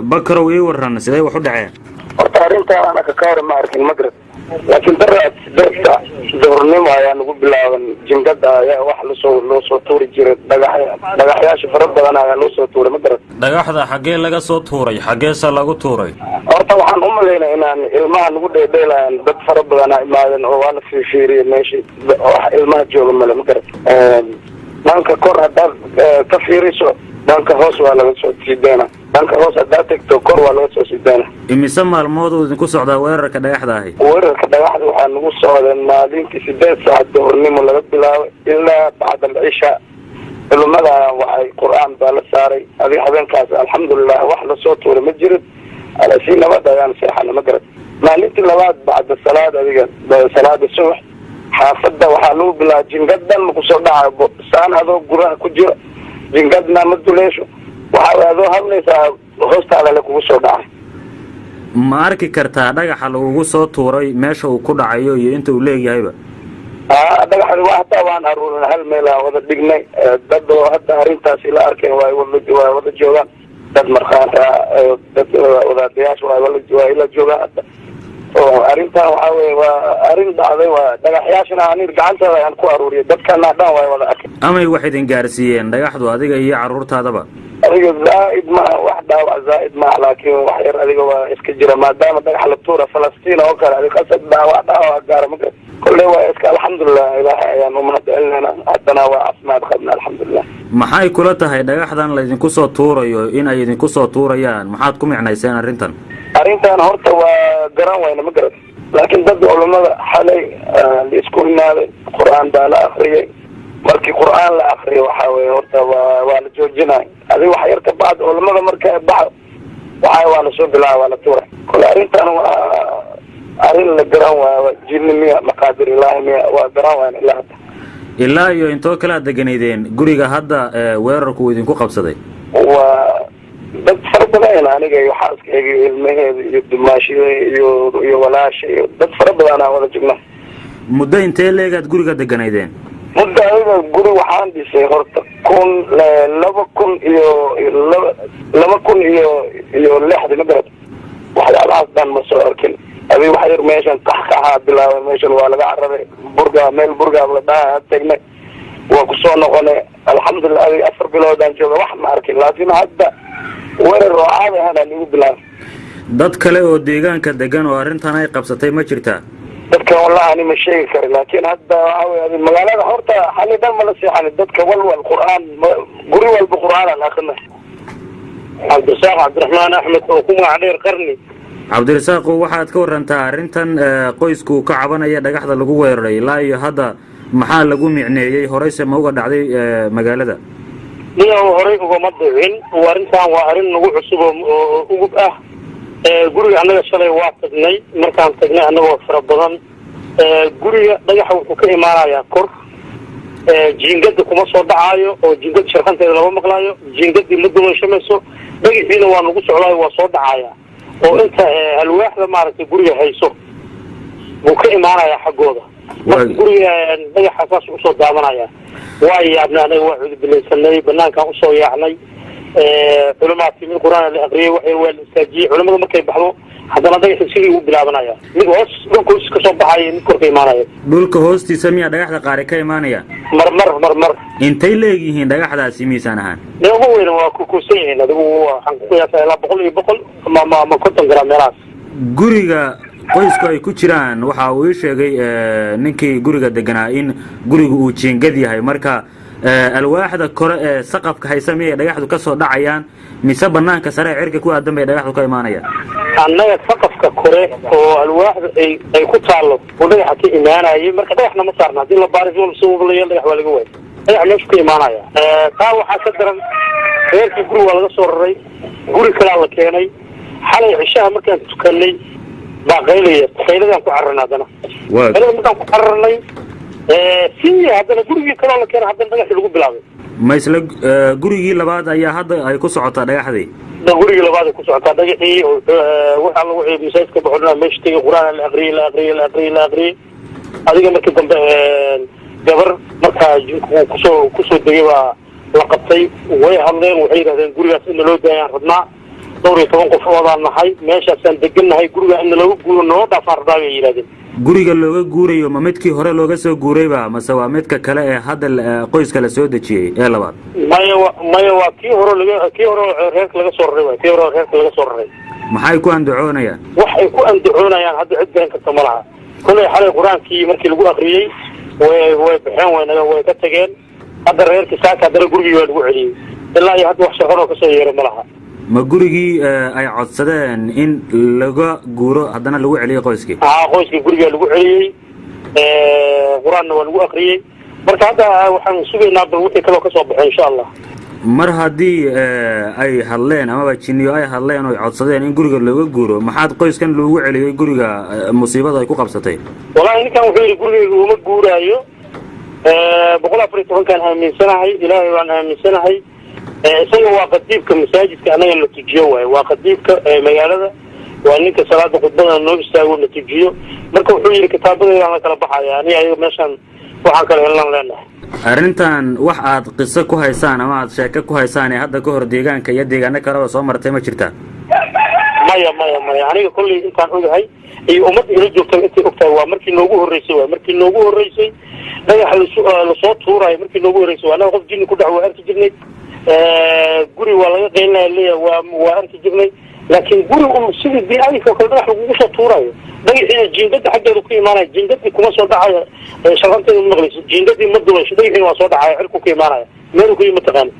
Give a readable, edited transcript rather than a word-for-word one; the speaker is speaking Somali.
بكروا إيه ورنا سيدي وحد عين أنت أنا ككار ما أعرف المدرسة لكن درت دورني ما يعني نقول بلا جنجد يا واحد لو صوتوري جري دغحياش فرد أنا لو صوتوري مدرسة دغحدا حقين لغا soo tuuray xageesa lagu tuuray waxaan u maleynaa inaan ilmaha lagu dheedeelaan dad fara badan ay imaadeen oo waan fiiriyay meeshii wax ilmaha jooga male madaras danka kor hadda ka fiiriso danka hoos waa laga soo siideena danka hoos hadda tagto kor waa laga soo siideena imise maalmood uu idinku socdaa weerarka dhagaxda ahi weerarka dhagaxda waxaa nagu socday maalintii 8 saac duhurnimo laga bilaabo ilaa bacda al-isha ilmada waxay quraan baa la saaray adiga habeenkaas alxamdulillah wax la soo tuuray ma jirin على شيء نبض يعني سيحنا مقرد ما نيت اللواد بعد الصلاة هذه صلاة الصبح حافظة وحلو بلا جنقدنا مقصود سان هذا قرآن كجرا جنقدنا مدو ليشو وهذا هم ليس غصت على لك وصود ما أركي كرتا دقح لو وصود توري ماشي وكل عيو أنت وليه جايبه دقح الواحد وانا أرون هالميلا وذا دقني ددو حتى هرينتاس إلى أركي وذا جوغان dad marxaanta dad wadaadyaasha waa ila jooga oo arinta waxa weey waa arin dhacday waa dhagaxyaashana aan gacantooda aan ku aruuriyo dadkana dhan way wada arkay amay wax idin gaarsiiyeen dhagaxdu adiga iyo caruurtaadaba adiga zaaid ma wax dhaawac zaaid ma laakiin wax yar adiga waa iska jira maadaama dhagax la tuura Falastiin oo kale adiga qasad dhaawac gaar ma كل واحد الحمد لله إلهي أيام ومهدئلنا عدنا وعصمات خدنا الحمد لله maxay kula tahay dhagaxdan la idinku soo tuurayo in ay idinku soo tuurayaan maxaad ku micnayseen arintan horta waa garan wayna ma garan laakiin dad culimada xalay isku imaaday quraan baa la akhriyay markii quraan la akhriyo waxa weey horta waa la joojinay adiga wax yarka baad culimada marka baa waa la soo bilaabay waa la tuuray kul arintan waa arin la garan waa jinniya maqaadir ilaahi waa garan wayna ilaa iyo intoo kala deganeedeen guriga hadda weerarku idinku qabsaday waa dad farabadan aniga iyo xaaskayga ilmaheeda iyo dumaashiga iyo walaashay dad farabadan aan wada joogna muddo intee leegaad guriga deganeedeen muddo ayda guri waxaan dhisay horta 2000 iyo 6 magarad waxyaalahaas dhan ma soo arkin أبي واحد ماشان كحكها بلا ماشان ولا عربي برجع ميل برجع ولا ده تجمع وقصونا قلنا الحمد لله أبي أفر بلا دان شو واحد معركي لكن هذا وين الرعاة هذا اللي بلا dad kale oo deegaanka degan oo arintan ay qabsatay ma jirtaa dadka wallahi ma sheegi karo laakiin hadda waxa magaalada horta xalidan ma la seexan dadka walwal quraan guri walba quraan la akhrinay Abdurrahman Ahmed oo kuma cadeer qarni cabdirasaaq waxaad ka warantaa arintan qoysku ka cabanaya dhagaxda lagu weeraray ilaa iyo hadda maxaa lagu micneeyay horeyse ma uga dhacday magaalada niyo horey uga madicin warintan waa arin nagu cusub oo ugu guriga anaga shalay waa tagnay markaan tagnay anagoo fara badan guriga dhagaxa wuxuu ka imaanayaa kor jiingada kuma soo dhacaayo oo jiingada sharxanteeda laba maqlaayo jiingadii ma dumashamayso dhagaxiina waa nagu socdaayo waa soo dhacaaya oo inta alwaaxda maaragtay guriga hayso buu ka imaanayaa xaggooda guriga dhagaxaas u soo daawanaya waa yaabnay anaga waa cudbilaysanay banaankaan usoo yaacnay علماء في القرآن الأقري والإستاجي علماء ما كيف بحثوا حتى نضيع تفسيري وبلابنا يا نقص نقص كسب حي نكر كيمانا يا دولك هوس تسمي دقيقة قارئ كيمانا يا مر إنتي لقيه دقيقة سمي سنهان لا هو إنه كوسين هذا هو حنقول يا سلام بقول ما كنت نقرأ ميراث guriga qoysku ay ku jiraan waxa uu sheegay ninkii guriga deganaa in gurigu uu jiingad yahay marka alwaaxda kore saqafka haysamee dhagaxdu ka soo dhacayaan mise banaanka sare cirka ku aadan bay dhagaxdu ka imaanayaan annaga saqafka kore oo alwaaxda ay ku taalo oo dhagaxa ka imaanayay marka dhagaxna ma saarna hadii la baariso wal soo wadalayay dhagax waa laga waayay dhagax meesha ka imaanaya taa waxa ka daran reerkii guriga laga soo raray guri kale la keenay xalay cishaha markaan tukanay baa qayladan ku carranadana markaan ku carranay si hadana gurigii kale la keenay hadana dhagax lagu bilaabay ma isla gurigii labaad ayaa hadda ay ku socotaa dhagaxdii gurigii labaad ay ku socotaa dhagaxii waxa lagu ciidmisay ka baxona meesha tigay quraan la aqri adiga markii dambe gabar marka jinku kusoo degay waa la qabtay way hadleen waxay yiraahdeen gurigaas in loo daayaan rabnaa دوري طبعا قف وضع نحي ماشي عشان دقنا هاي جوري إن لو جوري نوضع فردا يلادين guriga looga guurayo ma midkii hore looga soo guurayba mase waa midka kale ee hadda qoyska la soo dejiyay ee labaad maya waa kii hore reerka laga soo raray kii hore reerka laga soo raray maxay ku andacoonayaan waxay ku andacoonayaan hadda cid been karta malaha kulay xalay quraankii markii lagu akhriyay way baxeen way ka tageen hadda reerkii saaka dara gurigii waa lagu celiyay ilaa iyo hadda wax shaqo ka soo yeeray malaha ma gurigii ay codsadeen in laga guuro haddana lagu celiyay qoyskii qoyskii guriga lagu celiyay quraanna waa lagu akhriyay marka hadda waxaan sugaynaa bal wixii kale ka soo baxay insha Allah mar haddii ay hadleen amaba jinniyo ay hadleen oo ay codsadeen in guriga looga guuro maxaad qoyskan loogu celiyay guriga musiibada ay ku qabsatay wallahi ninkan wuxuu yiri guriga uma guuraayo 114 kan aaminsanahay ilaahay waan aaminsanahay isaga waa qadiibka masaajidka anaga la tujiyo waay waa qadiibka magaalada waa ninka salaada khudbada noo istaago la tujiyo marka wuxuu yiri kitaabada la kala baxaya ani ayaga meeshan waxaan kala helan leenahay arrintan wax aad qiso ku haysaan ama aad sheeko ku haysaan ee hadda ka hor deegaanka iyo deegaano kale oo soo martay ma jirtaa maya aniga kulli intaan ogahay iyo umad ila joogtay intii ogtahay waa markii noogu horeysay dhagax la soo tuuray markii noogu horeysay waa qof jinni ku dhaco arki jirnay guri waa laga qeynaa waa arki jirnay laakiin guri sidii bini'aadamka kale dhagax lagu soo tuurayo dhagaxina jiingada xaggeedu ku imaanaya jiingadii kuma soo dhacayo shaqanteedu maqlayso jiingadii ma dubayso dhagaxina waa soo dhacaya cirku ku imaanaya meel ku yimid taqaan